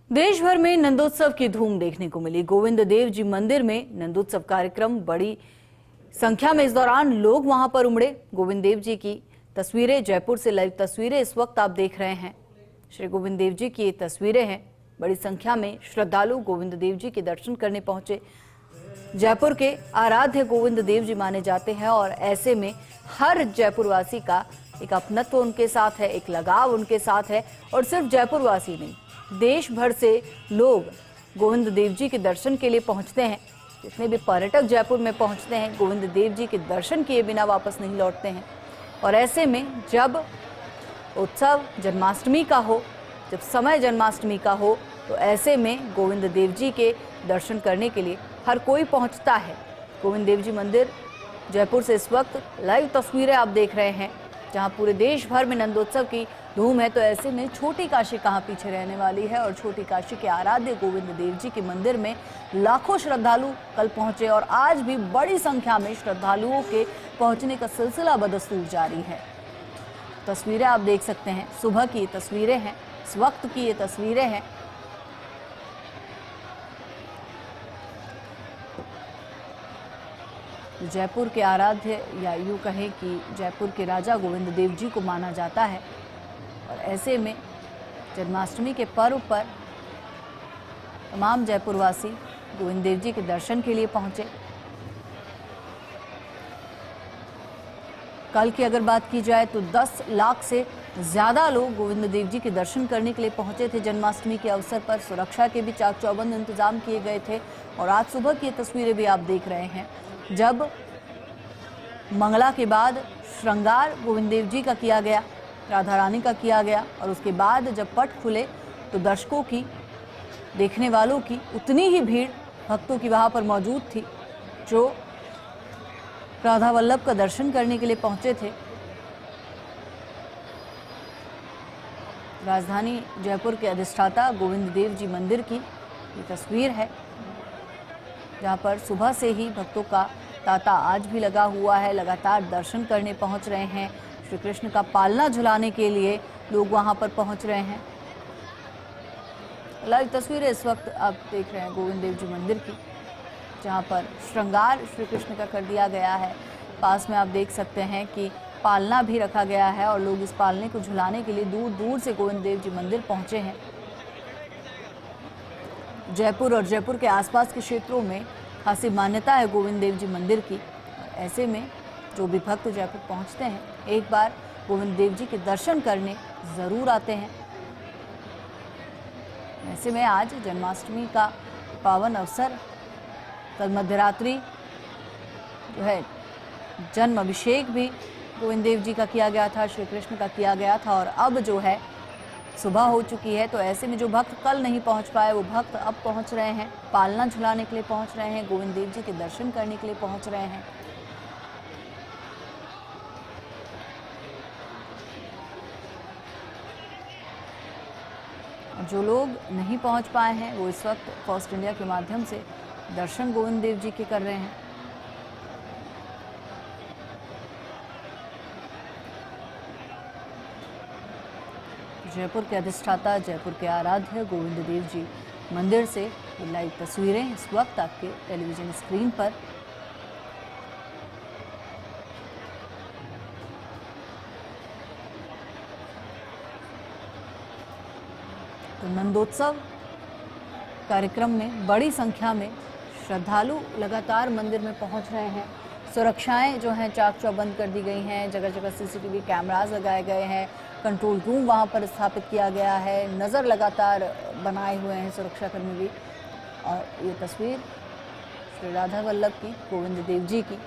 देश भर में नंदोत्सव की धूम देखने को मिली। गोविंद देव जी मंदिर में नंदोत्सव कार्यक्रम बड़ी संख्या में इस दौरान लोग वहां पर उमड़े। गोविंद देव जी की तस्वीरें, जयपुर से लाइव तस्वीरें इस वक्त आप देख रहे हैं। श्री गोविंद देव जी की ये तस्वीरें हैं। बड़ी संख्या में श्रद्धालु गोविंद देव जी के दर्शन करने पहुंचे। जयपुर के आराध्य गोविंद देव जी माने जाते हैं और ऐसे में हर जयपुरवासी का एक अपनत्व उनके साथ है, एक लगाव उनके साथ है। और सिर्फ जयपुरवासी नहीं, देश भर से लोग गोविंद देव जी के दर्शन के लिए पहुंचते हैं। जितने भी पर्यटक जयपुर में पहुंचते हैं, गोविंद देव जी के दर्शन किए बिना वापस नहीं लौटते हैं। और ऐसे में जब उत्सव जन्माष्टमी का हो, जब समय जन्माष्टमी का हो, तो ऐसे में गोविंद देव जी के दर्शन करने के लिए हर कोई पहुंचता है। गोविंद देव जी मंदिर जयपुर से इस वक्त लाइव तस्वीरें आप देख रहे हैं, जहां पूरे देश भर में नंदोत्सव की धूम है। तो ऐसे में छोटी काशी कहां पीछे रहने वाली है। और छोटी काशी के आराध्य गोविंद देव जी के मंदिर में लाखों श्रद्धालु कल पहुंचे और आज भी बड़ी संख्या में श्रद्धालुओं के पहुंचने का सिलसिला बदस्तूर जारी है। तस्वीरें आप देख सकते हैं, सुबह की ये तस्वीरें हैं, इस वक्त की ये तस्वीरें हैं। जयपुर के आराध्य, या यूँ कहें कि जयपुर के राजा गोविंद देव जी को माना जाता है। और ऐसे में जन्माष्टमी के पर्व पर तमाम जयपुरवासी गोविंद देव जी के दर्शन के लिए पहुंचे। कल की अगर बात की जाए तो 10 लाख से ज़्यादा लोग गोविंद देव जी के दर्शन करने के लिए पहुंचे थे। जन्माष्टमी के अवसर पर सुरक्षा के भी चाक चौबंद इंतजाम किए गए थे। और आज सुबह की तस्वीरें भी आप देख रहे हैं, जब मंगला के बाद श्रृंगार गोविंद देव जी का किया गया, राधा रानी का किया गया। और उसके बाद जब पट खुले तो दर्शकों की, देखने वालों की उतनी ही भीड़ भक्तों की वहाँ पर मौजूद थी जो राधा वल्लभ का दर्शन करने के लिए पहुँचे थे। राजधानी जयपुर के अधिष्ठाता गोविंद देव जी मंदिर की ये तस्वीर है, जहाँ पर सुबह से ही भक्तों का तांता आज भी लगा हुआ है। लगातार दर्शन करने पहुँच रहे हैं। श्री कृष्ण का पालना झुलाने के लिए लोग वहां पर पहुंच रहे हैं। लाइव तस्वीरें इस वक्त आप देख रहे हैं गोविंद देव जी मंदिर की, जहां पर श्रृंगार श्री कृष्ण का कर दिया गया है। पास में आप देख सकते हैं कि पालना भी रखा गया है और लोग इस पालने को झुलाने के लिए दूर दूर से गोविंद देव जी मंदिर पहुंचे हैं। जयपुर और जयपुर के आसपास के क्षेत्रों में खासी मान्यता है गोविंद देव जी मंदिर की। ऐसे में जो भी भक्त जयपुर पहुंचते हैं, एक बार गोविंद देव जी के दर्शन करने ज़रूर आते हैं। ऐसे में आज जन्माष्टमी का पावन अवसर, कल मध्यरात्रि जो है जन्म अभिषेक भी गोविंद देव जी का किया गया था, श्री कृष्ण का किया गया था। और अब जो है सुबह हो चुकी है, तो ऐसे में जो भक्त कल नहीं पहुंच पाए वो भक्त अब पहुंच रहे हैं, पालना झुलाने के लिए पहुंच रहे हैं, गोविंद देव जी के दर्शन करने के लिए पहुंच रहे हैं। जो लोग नहीं पहुंच पाए हैं वो इस वक्त फर्स्ट इंडिया के माध्यम से दर्शन गोविंद देव जी के कर रहे हैं। जयपुर के अधिष्ठाता, जयपुर के आराध्य गोविंद देव जी मंदिर से लाइव तस्वीरें इस वक्त आपके टेलीविजन स्क्रीन पर। तो नंदोत्सव कार्यक्रम में बड़ी संख्या में श्रद्धालु लगातार मंदिर में पहुंच रहे हैं। सुरक्षाएं जो हैं चाक चौबंद कर दी गई हैं, जगह जगह सीसीटीवी कैमरास लगाए गए हैं, कंट्रोल रूम वहां पर स्थापित किया गया है, नज़र लगातार बनाए हुए हैं सुरक्षाकर्मी भी। और ये तस्वीर श्री राधा वल्लभ की, गोविंद देव जी की,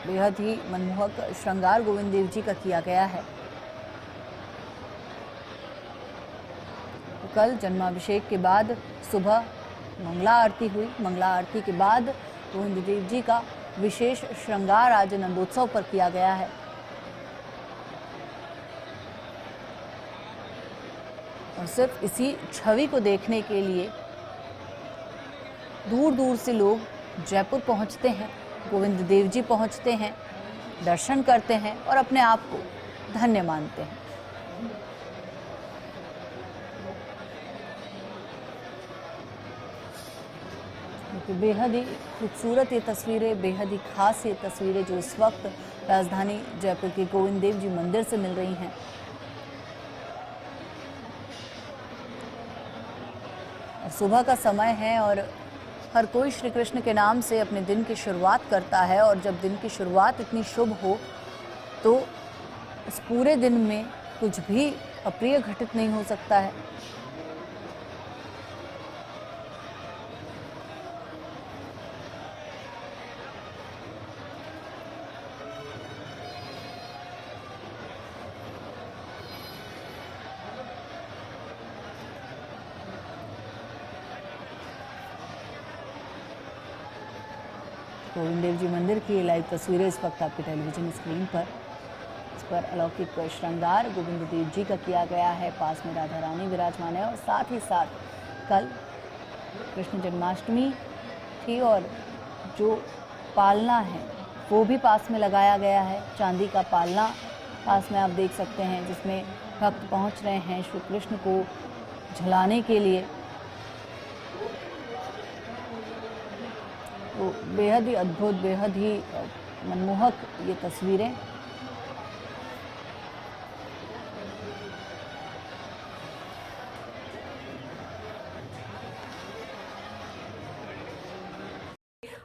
बेहद ही मनमोहक श्रृंगार गोविंद देव जी का किया गया है। कल जन्माभिषेक के बाद सुबह मंगला आरती हुई। मंगला आरती के बाद गोविंद देव जी का विशेष श्रृंगार आज नंदोत्सव पर किया गया है। और सिर्फ इसी छवि को देखने के लिए दूर दूर से लोग जयपुर पहुंचते हैं, गोविंद देव जी पहुंचते हैं, दर्शन करते हैं और अपने आप को धन्य मानते हैं। तो बेहद ही खूबसूरत ये तस्वीरें, बेहद ही खास ये तस्वीरें जो इस वक्त राजधानी जयपुर के गोविंद देव जी मंदिर से मिल रही हैं। सुबह का समय है और हर कोई श्री कृष्ण के नाम से अपने दिन की शुरुआत करता है, और जब दिन की शुरुआत इतनी शुभ हो तो उस पूरे दिन में कुछ भी अप्रिय घटित नहीं हो सकता है। गोविंद देव जी मंदिर की लाइव तस्वीरें इस वक्त आपके टेलीविजन स्क्रीन पर। इस पर अलौकिक श्रृंगार गोविंद देव जी का किया गया है, पास में राधा रानी विराजमान है, और साथ ही साथ कल कृष्ण जन्माष्टमी थी और जो पालना है वो भी पास में लगाया गया है। चांदी का पालना पास में आप देख सकते हैं, जिसमें भक्त पहुंच रहे हैं श्री कृष्ण को झुलाने के लिए। तो बेहद ही अद्भुत, बेहद ही मनमोहक ये तस्वीरें।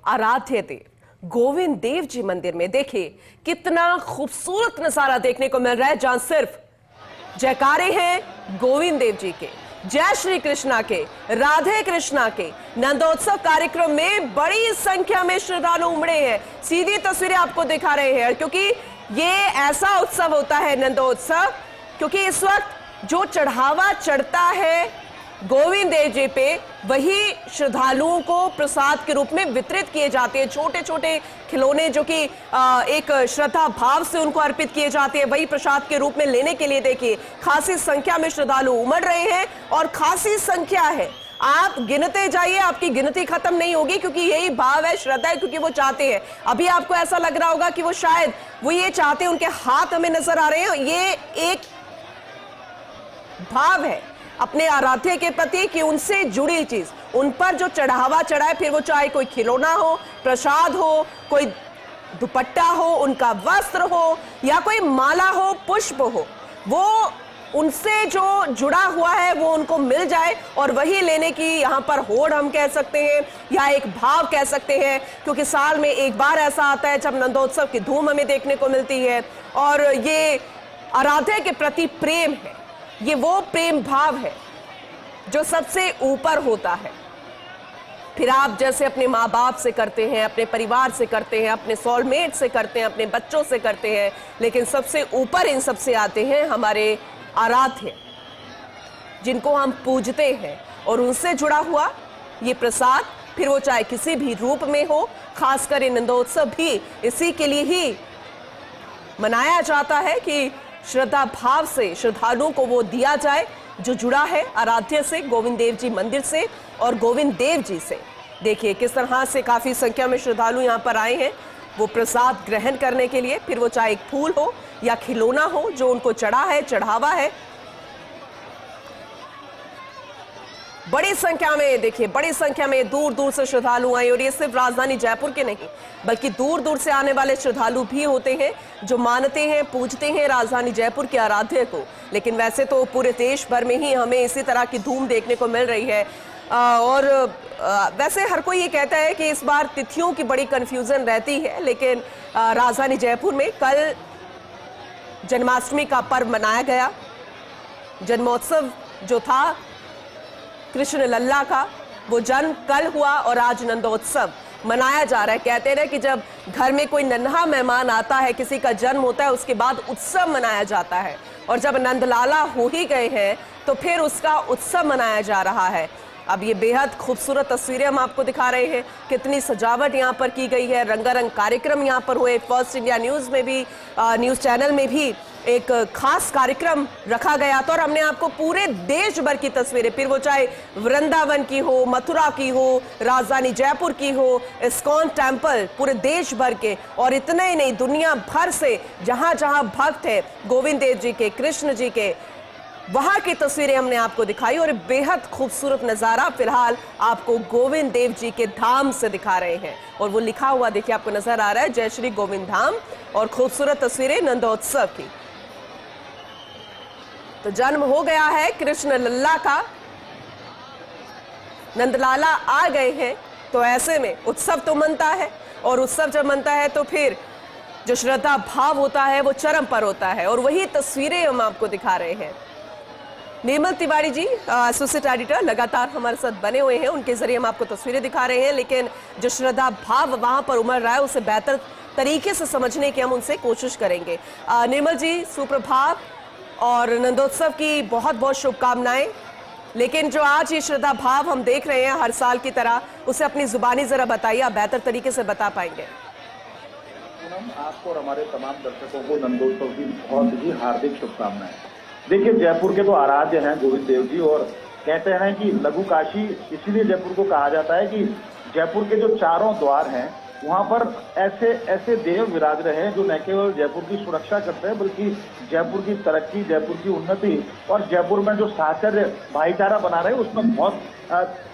आराध्य देव गोविंद देव जी मंदिर में देखिए कितना खूबसूरत नजारा देखने को मिल रहा है, जहां सिर्फ जयकारे हैं गोविंद देव जी के, जय श्री कृष्णा के, राधे कृष्णा के। नंदोत्सव कार्यक्रम में बड़ी संख्या में श्रद्धालु उमड़े हैं। सीधी तस्वीरें आपको दिखा रहे हैं, क्योंकि ये ऐसा उत्सव होता है नंदोत्सव, क्योंकि इस वक्त जो चढ़ावा चढ़ता है गोविंद देव जी पे, वही श्रद्धालुओं को प्रसाद के रूप में वितरित किए जाते हैं। छोटे छोटे खिलौने जो कि एक श्रद्धा भाव से उनको अर्पित किए जाते हैं, वही प्रसाद के रूप में लेने के लिए देखिए खासी संख्या में श्रद्धालु उमड़ रहे हैं, और खासी संख्या है। आप गिनते जाइए, आपकी गिनती खत्म नहीं होगी, क्योंकि यही भाव है, श्रद्धा है, क्योंकि वो चाहते हैं। अभी आपको ऐसा लग रहा होगा कि वो शायद वो ये चाहते हैं, उनके हाथ हमें नजर आ रहे हैं, ये एक भाव है अपने आराध्य के प्रति कि उनसे जुड़ी चीज, उन पर जो चढ़ावा चढ़ाए, फिर वो चाहे कोई खिलौना हो, प्रसाद हो, कोई दुपट्टा हो, उनका वस्त्र हो, या कोई माला हो, पुष्प हो, वो उनसे जो जुड़ा हुआ है वो उनको मिल जाए, और वही लेने की यहाँ पर होड़ हम कह सकते हैं, या एक भाव कह सकते हैं, क्योंकि साल में एक बार ऐसा आता है जब नंदोत्सव की धूम हमें देखने को मिलती है। और ये आराध्य के प्रति प्रेम है, ये वो प्रेम भाव है जो सबसे ऊपर होता है। फिर आप जैसे अपने माँ बाप से करते हैं, अपने परिवार से करते हैं, अपने सोलमेट से करते हैं, अपने बच्चों से करते हैं, लेकिन सबसे ऊपर इन सबसे आते हैं हमारे आराध्य, जिनको हम पूजते हैं, और उनसे जुड़ा हुआ ये प्रसाद, फिर वो चाहे किसी भी रूप में हो। खासकर नंदोत्सव भी इसी के लिए ही मनाया जाता है कि श्रद्धा भाव से श्रद्धालुओं को वो दिया जाए जो जुड़ा है आराध्य से, गोविंद देव जी मंदिर से और गोविंद देव जी से। देखिए किस तरह से काफी संख्या में श्रद्धालु यहाँ पर आए हैं वो प्रसाद ग्रहण करने के लिए, फिर वो चाहे एक फूल हो या खिलौना हो जो उनको चढ़ा है, चढ़ावा है। बड़ी संख्या में देखिए, बड़ी संख्या में दूर दूर से श्रद्धालु आए, और ये सिर्फ राजधानी जयपुर के नहीं बल्कि दूर दूर से आने वाले श्रद्धालु भी होते हैं जो मानते हैं, पूजते हैं राजधानी जयपुर के आराध्य को। लेकिन वैसे तो पूरे देश भर में ही हमें इसी तरह की धूम देखने को मिल रही है। और वैसे हर कोई ये कहता है कि इस बार तिथियों की बड़ी कंफ्यूजन रहती है, लेकिन राजधानी जयपुर में कल जन्माष्टमी का पर्व मनाया गया। जन्मोत्सव जो था कृष्ण लल्ला का, वो जन्म कल हुआ और आज नंदोत्सव मनाया जा रहा है। कहते हैं कि जब घर में कोई नन्हा मेहमान आता है, किसी का जन्म होता है, उसके बाद उत्सव मनाया जाता है, और जब नंदलाला हो ही गए हैं तो फिर उसका उत्सव मनाया जा रहा है। अब ये बेहद खूबसूरत तस्वीरें हम आपको दिखा रहे हैं, कितनी सजावट यहाँ पर की गई है, रंगारंग कार्यक्रम यहाँ पर हुए। फर्स्ट इंडिया न्यूज़ में भी, न्यूज़ चैनल में भी एक खास कार्यक्रम रखा गया था, और हमने आपको पूरे देश भर की तस्वीरें, फिर वो चाहे वृंदावन की हो, मथुरा की हो, राजधानी जयपुर की हो, इस्कॉन टेम्पल, पूरे देश भर के, और इतना ही नहीं दुनिया भर से जहां जहां भक्त है गोविंद देव जी के, कृष्ण जी के, वहां की तस्वीरें हमने आपको दिखाई और बेहद खूबसूरत नजारा फिलहाल आपको गोविंद देव जी के धाम से दिखा रहे हैं। और वो लिखा हुआ देखिए आपको नजर आ रहा है, जय श्री गोविंद धाम, और खूबसूरत तस्वीरें नंदोत्सव की। तो जन्म हो गया है कृष्ण लल्ला का, नंदलाला आ गए हैं, तो ऐसे में उत्सव तो मनता है, और उत्सव जब मनता है तो फिर जो श्रद्धा भाव होता है वो चरम पर होता है। और वही तस्वीरें हम आपको दिखा रहे हैं। निर्मल तिवारी जी एसोसिएट एडिटर लगातार हमारे साथ बने हुए हैं, उनके जरिए हम आपको तस्वीरें दिखा रहे हैं, लेकिन जो श्रद्धा भाव वहां पर उमड़ रहा है उसे बेहतर तरीके से समझने की हम उनसे कोशिश करेंगे। निर्मल जी, सुप्रभात और नंदोत्सव की बहुत बहुत शुभकामनाएं। लेकिन जो आज ये श्रद्धा भाव हम देख रहे हैं हर साल की तरह, उसे अपनी जुबानी जरा बताइए, आप बेहतर तरीके से बता पाएंगे। आपको और हमारे तमाम दर्शकों को नंदोत्सव की बहुत ही हार्दिक शुभकामनाएं। देखिए, जयपुर के तो आराध्य हैं गोविंद देव जी, और कहते हैं कि लघु काशी इसलिए जयपुर को कहा जाता है कि जयपुर के जो चारों द्वार हैं वहां पर ऐसे ऐसे देव विराज रहे हैं जो न केवल जयपुर की सुरक्षा करते हैं बल्कि जयपुर की तरक्की, जयपुर की उन्नति और जयपुर में जो साहचर्य भाईचारा बना रहे हैं उसमें बहुत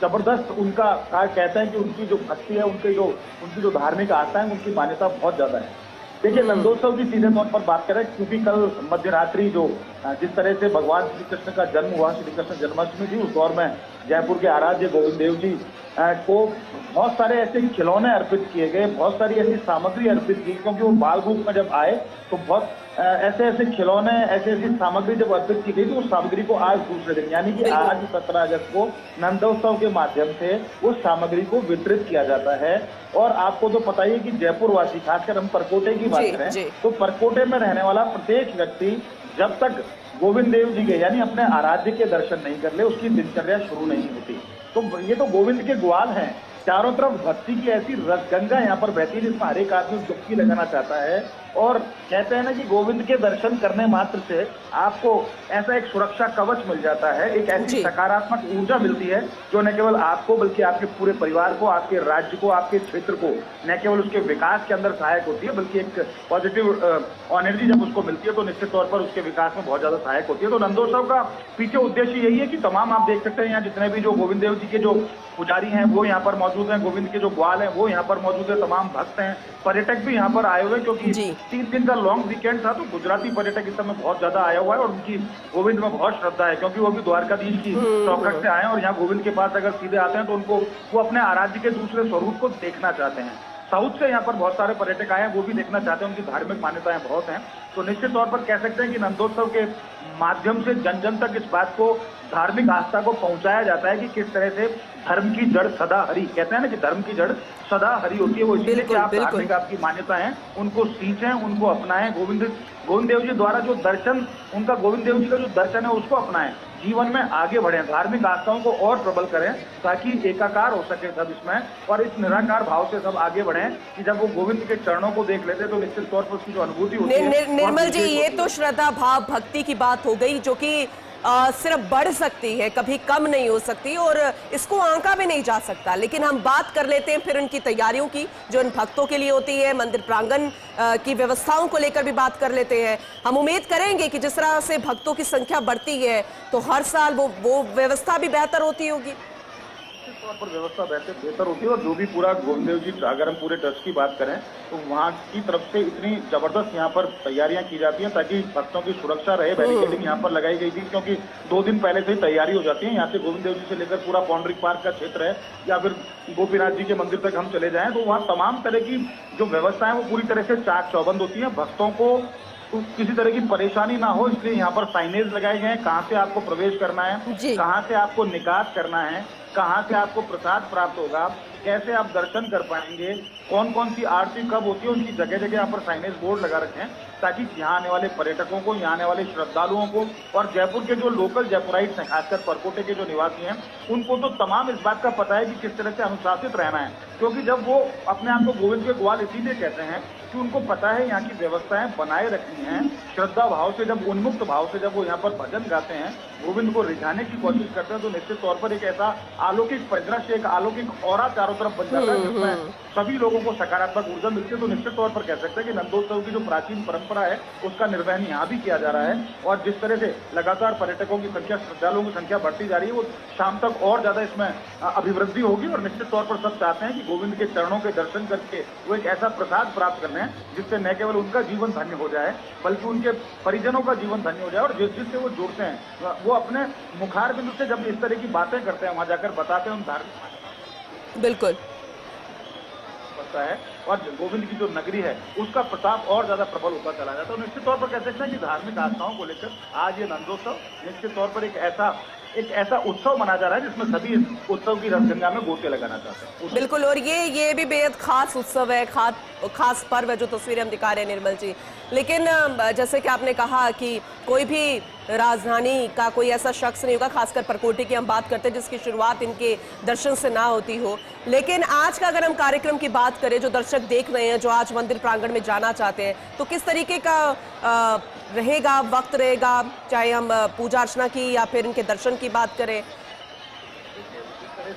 जबरदस्त उनका कहते हैं कि उनकी जो भक्ति है, उनकी जो धार्मिक आस्था है, उनकी मान्यता बहुत ज्यादा है। देखिए, नंदोत्सव की सीधे तौर पर बात करें, क्योंकि कल मध्यरात्रि जो जिस तरह से भगवान श्री कृष्ण का जन्म हुआ, श्री कृष्ण जन्माष्टमी थी, उस दौर में जयपुर के आराध्य गोविंद देव जी को बहुत सारे ऐसे खिलौने अर्पित किए गए, बहुत सारी ऐसी सामग्री अर्पित की, क्योंकि वो बाल रूप में जब आए तो बहुत ऐसे ऐसे खिलौने, ऐसी ऐसी सामग्री जब अर्पित की गई तो उस सामग्री को आज दूसरे दिन यानी कि आज 17 अगस्त को नंदोत्सव के माध्यम से उस सामग्री को वितरित किया जाता है। और आपको तो पता ही है कि जयपुर वासी, खासकर हम परकोटे की बात करें तो परकोटे में रहने वाला प्रत्येक व्यक्ति जब तक गोविंद देव जी के यानी अपने आराध्य के दर्शन नहीं कर ले उसकी दिनचर्या शुरू नहीं होती। तो ये तो गोविंद के ग्वाल हैं, चारों तरफ भक्ति की ऐसी रसगंगा यहाँ पर बहती है जिसमें हर एक आदमी डुबकी लगाना चाहता है। और कहते हैं ना कि गोविंद के दर्शन करने मात्र से आपको ऐसा एक सुरक्षा कवच मिल जाता है, एक ऐसी सकारात्मक ऊर्जा मिलती है जो न केवल आपको बल्कि आपके पूरे परिवार को, आपके राज्य को, आपके क्षेत्र को न केवल उसके विकास के अंदर सहायक होती है बल्कि एक पॉजिटिव एनर्जी जब उसको मिलती है तो निश्चित तौर पर उसके विकास में बहुत ज्यादा सहायक होती है। तो नंदोत्सव का पीछे उद्देश्य यही है कि तमाम आप देख सकते हैं यहाँ जितने भी जो गोविंद देव जी के जो पुजारी हैं वो यहाँ पर मौजूद हैं, गोविंद के जो ग्वाल हैं वो यहाँ पर मौजूद है, तमाम भक्त हैं, पर्यटक भी यहाँ पर आए हुए हैं, क्योंकि 3 दिन का लॉन्ग वीकेंड था तो गुजराती पर्यटक इस समय बहुत ज्यादा आया हुआ है और उनकी गोविंद में बहुत श्रद्धा है, क्योंकि वो भी द्वारकाधीश की चौखट से आए हैं और यहाँ गोविंद के पास अगर सीधे आते हैं तो उनको वो अपने आराध्य के दूसरे स्वरूप को देखना चाहते हैं। साउथ से यहाँ पर बहुत सारे पर्यटक आए हैं, वो भी देखना चाहते हैं, उनकी धार्मिक मान्यताएं बहुत हैं। तो निश्चित तौर पर कह सकते हैं कि नंदोत्सव के माध्यम से जन जन तक इस बात को, धार्मिक आस्था को पहुंचाया जाता है कि किस तरह से धर्म की जड़ सदा हरी, कहते हैं ना कि धर्म की जड़ सदा हरी होती है, वो इसलिए कि आप धार्मिक आपकी मान्यता है उनको सींचें, उनको अपनाएं। गोविंद देव जी द्वारा जो दर्शन, उनका गोविंद देव जी का जो दर्शन है उसको अपनाएं, जीवन में आगे बढ़ें, धार्मिक आस्थाओं को और प्रबल करें ताकि एकाकार हो सके सब इसमें, और इस निराकार भाव से सब आगे बढ़ें कि जब वो गोविंद के चरणों को देख लेते तो निश्चित तौर पर उसकी जो अनुभूति होती है। निर्मल जी, ये तो श्रद्धा भाव भक्ति की बात हो गई जो कि सिर्फ बढ़ सकती है, कभी कम नहीं हो सकती और इसको आंका भी नहीं जा सकता। लेकिन हम बात कर लेते हैं फिर उनकी तैयारियों की जो इन भक्तों के लिए होती है, मंदिर प्रांगण की व्यवस्थाओं को लेकर भी बात कर लेते हैं। हम उम्मीद करेंगे कि जिस तरह से भक्तों की संख्या बढ़ती है तो हर साल वो व्यवस्था भी बेहतर होती होगी। तौर पर व्यवस्था बेहतर होती है और जो भी पूरा गोविंद देव जी, अगर हम पूरे ट्रस्ट की बात करें तो वहाँ की तरफ से इतनी जबरदस्त यहाँ पर तैयारियां की जाती हैं ताकि भक्तों की सुरक्षा रहे। बैरिकेडिंग यहाँ पर लगाई गई थी क्योंकि 2 दिन पहले से ही तैयारी हो जाती है। यहाँ से गोविंद देव जी से लेकर पूरा पौंडरिक पार्क का क्षेत्र है या फिर गोपीनाथ जी के मंदिर तक हम चले जाएं तो वहाँ तमाम तरह की जो व्यवस्था है वो पूरी तरह से चाक चौबंद होती है। भक्तों को तो किसी तरह की परेशानी ना हो इसलिए यहाँ पर साइनेज लगाए गए हैं, कहाँ से आपको प्रवेश करना है, कहाँ से आपको निकास करना है, कहाँ से आपको प्रसाद प्राप्त होगा, कैसे आप दर्शन कर पाएंगे, कौन कौन सी आरती कब होती है, उनकी जगह जगह यहाँ पर साइनेज बोर्ड लगा रखे हैं ताकि यहाँ आने वाले पर्यटकों को, यहाँ आने वाले श्रद्धालुओं को और जयपुर के जो लोकल जयपुराइट्स हैं, खासकर परकोटे के जो निवासी हैं, उनको तो तमाम इस बात का पता है कि किस तरह से अनुशासित रहना है। क्योंकि जब वो अपने आप को गोविंद के ग्वाल इसीलिए कहते हैं कि उनको पता है यहाँ की व्यवस्थाएं बनाए रखनी है। श्रद्धा भाव से, जब उन्मुक्त भाव से जब वो यहाँ पर भजन गाते हैं, गोविंद को रिझाने की कोशिश करते हैं तो निश्चित तौर पर एक ऐसा अलौकिक परिदृश्य, एक अलौकिक औरा चारों तरफ बन जाता है जिसमें सभी लोगों को सकारात्मक ऊर्जा मिलती है। तो निश्चित तौर पर कह सकते हैं कि नंदोत्सव की जो प्राचीन परंपरा परंपरा है उसका निर्वहन यहाँ भी किया जा रहा है। और जिस तरह से लगातार पर्यटकों की संख्या, श्रद्धालुओं की संख्या बढ़ती जा रही है, वो शाम तक और ज्यादा इसमें अभिवृद्धि होगी। और निश्चित तौर पर सब चाहते हैं कि गोविंद के चरणों के दर्शन करके वो एक ऐसा प्रसाद प्राप्त कर लें जिससे न केवल उनका जीवन धन्य हो जाए बल्कि उनके परिजनों का जीवन धन्य हो जाए। और जिससे वो जुड़ते हैं वो अपने मुखार बिंदु से जब इस तरह की बातें करते हैं, वहां जाकर बताते हैं उन धार्मिक बिल्कुल होता है और गोविंद की जो नगरी है उसका प्रताप और ज्यादा प्रबल होता चला जाता है। तो निश्चित तौर पर कह सकते हैं कि धार्मिक आस्थाओं को लेकर आज ये नंदोत्सव निश्चित तौर पर एक ऐसा उत्सव मनाया जा रहा है जिसमें सभी इस उत्सव की रसगंगा में गोते लगाना चाहते हैं। बिल्कुल, और ये भी बेहद खास उत्सव है, खास पर्व है जो तस्वीरें हम दिखा रहे हैं निर्मल जी। लेकिन जैसे कि आपने कहा कि कोई भी राजधानी का कोई ऐसा शख्स नहीं होगा, खासकर परकोटे की हम बात करते हैं जिसकी शुरुआत इनके दर्शन से ना होती हो। लेकिन आज का अगर हम कार्यक्रम की बात करें, जो दर्शक देख रहे हैं, जो आज मंदिर प्रांगण में जाना चाहते हैं, तो किस तरीके का रहेगा, वक्त रहेगा, चाहे हम पूजा अर्चना की या फिर इनके दर्शन की बात करें?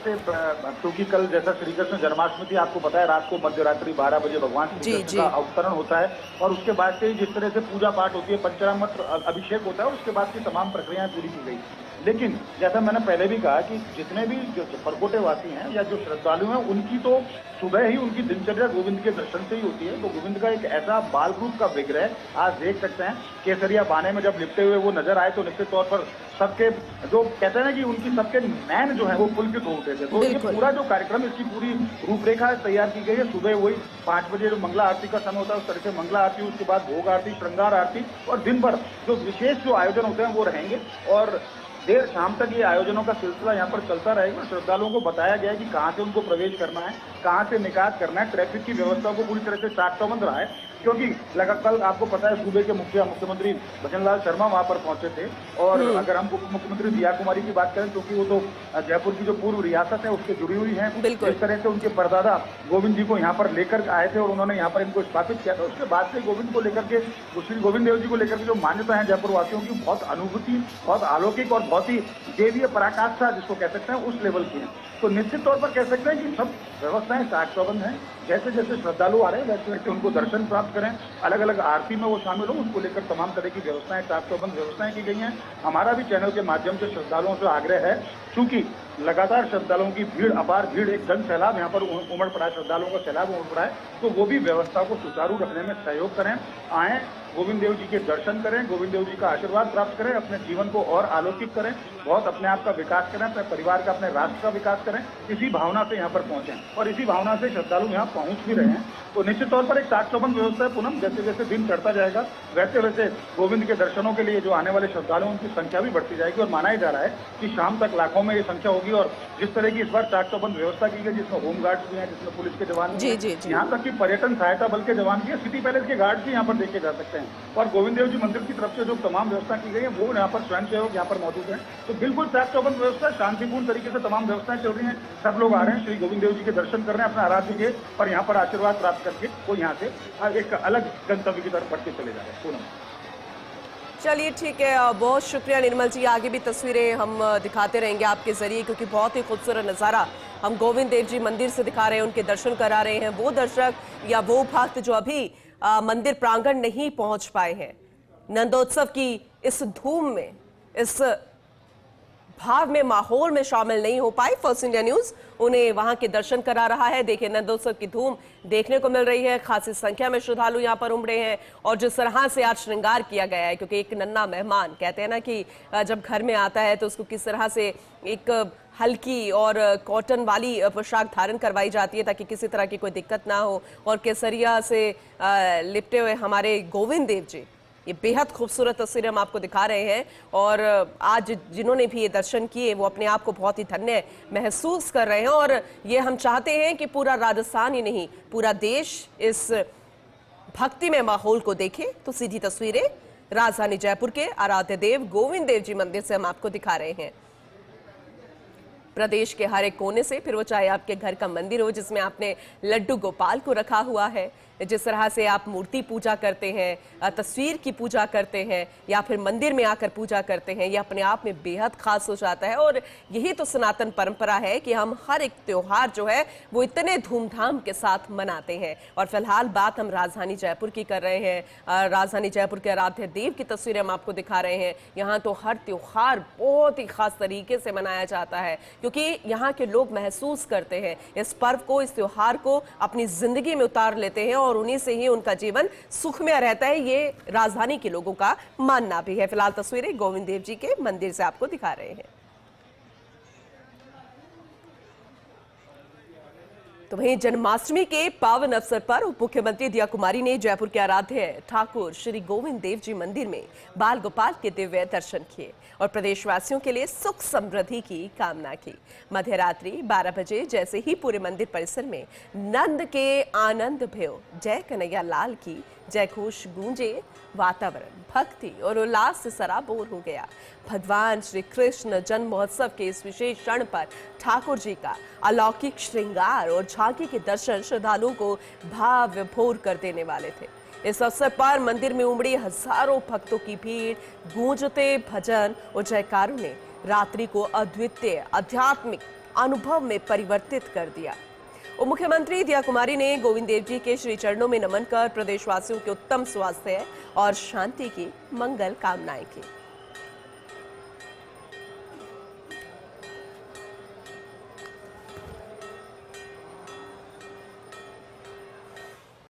क्योंकि कल जैसा श्री कृष्ण जन्माष्टमी थी, आपको पता है रात को मध्यरात्रि 12 बजे भगवान श्री कृष्ण का अवतरण होता है और उसके बाद से जिस तरह से पूजा पाठ होती है, पंचामृत अभिषेक होता है, उसके बाद की तमाम प्रक्रियाएं पूरी की गई। लेकिन जैसा मैंने पहले भी कहा कि जितने भी जो परकोटे वासी हैं या जो श्रद्धालु हैं, उनकी तो सुबह ही उनकी दिनचर्या गोविंद के दर्शन से ही होती है। तो गोविंद का एक ऐसा बाल रूप का विग्रह आज देख सकते हैं। केसरिया बाने में जब लिपटे हुए वो नजर आए तो निश्चित तौर पर सबके जो कहते हैं ना कि उनकी सबके नैन जो है वो पुलकित हो उठे थे। तो ये पूरा जो कार्यक्रम, इसकी पूरी रूपरेखा तैयार की गई है। सुबह वही 5 बजे जो मंगला आरती का समय होता है, उस तरह से मंगला आरती, उसके बाद भोग आरती, श्रृंगार आरती और दिन भर जो विशेष जो आयोजन होते हैं वो रहेंगे और देर शाम तक ये आयोजनों का सिलसिला यहाँ पर चलता रहेगा। श्रद्धालुओं को बताया गया है कि कहाँ से उनको प्रवेश करना है, कहाँ से निकास करना है। ट्रैफिक की व्यवस्था को पूरी तरह से चाक चौबंद रहा है, क्योंकि लगातार आपको पता है सूबे के मुख्यमंत्री भजनलाल शर्मा वहां पर पहुंचे थे। और अगर हम उप मुख्यमंत्री दिया कुमारी की बात करें, क्योंकि वो तो जयपुर की जो पूर्व रियासत है उससे जुड़ी हुई है, इस तरह से उनके परदादा गोविंद जी को यहाँ पर लेकर आए थे और उन्होंने यहाँ पर इनको स्थापित किया था। उसके बाद से गोविंद को लेकर के, श्री गोविंद देव जी को लेकर के जो मान्यता है जयपुर वासियों की, बहुत अनुभूति, बहुत अलौकिक और बहुत ही देवीय पराकाष्ठा जिसको कह सकते हैं उस लेवल की है। तो निश्चित तौर पर कह सकते हैं कि सब व्यवस्थाएं चाक चौबंद हैं। जैसे जैसे श्रद्धालु आ रहे हैं वैसे वैसे उनको दर्शन प्राप्त करें, अलग अलग आरती में वो शामिल हो, उसको लेकर तमाम तरह की व्यवस्थाएं, चाक चौबंद व्यवस्थाएं की गई हैं। हमारा भी चैनल के माध्यम से श्रद्धालुओं से आग्रह है, चूंकि लगातार श्रद्धालुओं की भीड़, अपार भीड़, एक जन सैलाब यहाँ पर उमड़ पड़ा है, श्रद्धालुओं का सैलाब उमड़ पड़ा है, तो वो भी व्यवस्था को सुचारू रखने में सहयोग करें, आए, गोविंद देव जी के दर्शन करें, गोविंद देव जी का आशीर्वाद प्राप्त करें, अपने जीवन को और आलोकित करें, बहुत अपने आप का विकास करें, अपने परिवार का, अपने राष्ट्र का विकास करें। इसी भावना से यहाँ पर पहुंचें और इसी भावना से श्रद्धालु यहाँ पहुंच भी रहे हैं। तो निश्चित तौर पर एक चाक चौबंद व्यवस्था है। पूनम, जैसे जैसे दिन चढ़ता जाएगा वैसे वैसे गोविंद के दर्शनों के लिए जो आने वाले श्रद्धालु उनकी संख्या भी बढ़ती जाएगी और माना ही जा रहा है कि शाम तक लाखों में ये संख्या होगी। और जिस तरह की इस बार चाक चौबंद व्यवस्था की गई, जिसमें होमगार्ड्स भी हैं, जिसमें पुलिस के जवान भी हैं, यहाँ तक कि पर्यटन सहायता बल के जवान भी हैं, सिटी पैलेस के गार्ड भी यहाँ पर देखे जा सकते हैं। और गोविंद देव जी मंदिर की तरफ से जो तमाम व्यवस्था की गई है वो यहाँ पर स्वयंसेवक यहाँ पर मौजूद हैं। तो बिल्कुल चाक चौबंद व्यवस्था, शांतिपूर्ण तरीके से तमाम व्यवस्थाएं चल रही हैं। सब लोग आ रहे हैं, श्री गोविंद देव जी के दर्शन कर रहे हैं अपने आराध्य के, और यहाँ पर आशीर्वाद प्राप्त करके वो यहाँ से एक अलग गंतव्य की तरफ बढ़ते चले जा रहे हैं। चलिए ठीक है, बहुत शुक्रिया निर्मल जी। आगे भी तस्वीरें हम दिखाते रहेंगे आपके जरिए, क्योंकि बहुत ही खूबसूरत नज़ारा हम गोविंद देव जी मंदिर से दिखा रहे हैं, उनके दर्शन करा रहे हैं। वो दर्शक या वो भक्त जो अभी मंदिर प्रांगण नहीं पहुंच पाए हैं, नंदोत्सव की इस धूम में, इस भाव में, माहौल में शामिल नहीं हो पाए, फर्स्ट इंडिया न्यूज उन्हें वहां के दर्शन करा रहा है। देखिए, नंदोत्सव की धूम देखने को मिल रही है, खासी संख्या में श्रद्धालु यहां पर उमड़े हैं और जिस तरह से आज श्रृंगार किया गया है, क्योंकि एक नन्हा मेहमान, कहते हैं ना कि जब घर में आता है तो उसको किस तरह से एक हल्की और कॉटन वाली पोशाक धारण करवाई जाती है ताकि किसी तरह की कोई दिक्कत ना हो। और केसरिया से लिपटे हुए हमारे गोविंद देव जी, ये बेहद खूबसूरत तस्वीरें हम आपको दिखा रहे हैं। और आज जिन्होंने भी ये दर्शन किए वो अपने आप को बहुत ही धन्य महसूस कर रहे हैं। और ये हम चाहते हैं कि पूरा राजस्थान ही नहीं, पूरा देश इस भक्ति में माहौल को देखे। तो सीधी तस्वीरें राजधानी जयपुर के आराध्य देव गोविंद देव जी मंदिर से हम आपको दिखा रहे हैं। प्रदेश के हर एक कोने से, फिर वो चाहे आपके घर का मंदिर हो जिसमें आपने लड्डू गोपाल को रखा हुआ है, जिस तरह से आप मूर्ति पूजा करते हैं, तस्वीर की पूजा करते हैं या फिर मंदिर में आकर पूजा करते हैं, ये अपने आप में बेहद खास हो जाता है। और यही तो सनातन परंपरा है कि हम हर एक त्योहार जो है वो इतने धूमधाम के साथ मनाते हैं। और फिलहाल बात हम राजधानी जयपुर की कर रहे हैं। राजधानी जयपुर के आराध्य देव की तस्वीरें हम आपको दिखा रहे हैं। यहाँ तो हर त्योहार बहुत ही खास तरीके से मनाया जाता है, क्योंकि यहाँ के लोग महसूस करते हैं इस पर्व को, इस त्योहार को अपनी जिंदगी में उतार लेते हैं और उन्हीं से ही उनका जीवन सुखमय रहता है। ये राजधानी के लोगों का मानना भी है। फिलहाल तस्वीरें गोविंद देव जी के मंदिर से आपको दिखा रहे हैं। तो वहीं जन्माष्टमी के पावन अवसर पर उप मुख्यमंत्री दिया कुमारी ने जयपुर के आराध्य ठाकुर श्री गोविंद देव जी मंदिर में बाल गोपाल के दिव्य दर्शन किए और प्रदेशवासियों के लिए सुख समृद्धि की कामना की। मध्य रात्रि 12 बजे जैसे ही पूरे मंदिर परिसर में नंद के आनंद भयो जय कन्हैया लाल की जय घोष गूंजे, वातावरण भक्ति और उल्लास से सराबोर हो गया। भगवान श्री कृष्ण जन्म महोत्सव के इस विशेष क्षण पर ठाकुर जी का अलौकिक श्रृंगार और झांकी के दर्शन श्रद्धालुओं को भाव विभोर कर देने वाले थे। इस अवसर पर मंदिर में उमड़ी हजारों भक्तों की भीड़, गूंजते भजन और जयकारों ने रात्रि को अद्वितीय आध्यात्मिक अनुभव में परिवर्तित कर दिया। उप मुख्यमंत्री दिया कुमारी ने गोविंद देव जी के श्री चरणों में नमन कर प्रदेशवासियों के उत्तम स्वास्थ्य और शांति की मंगल कामनाएं की।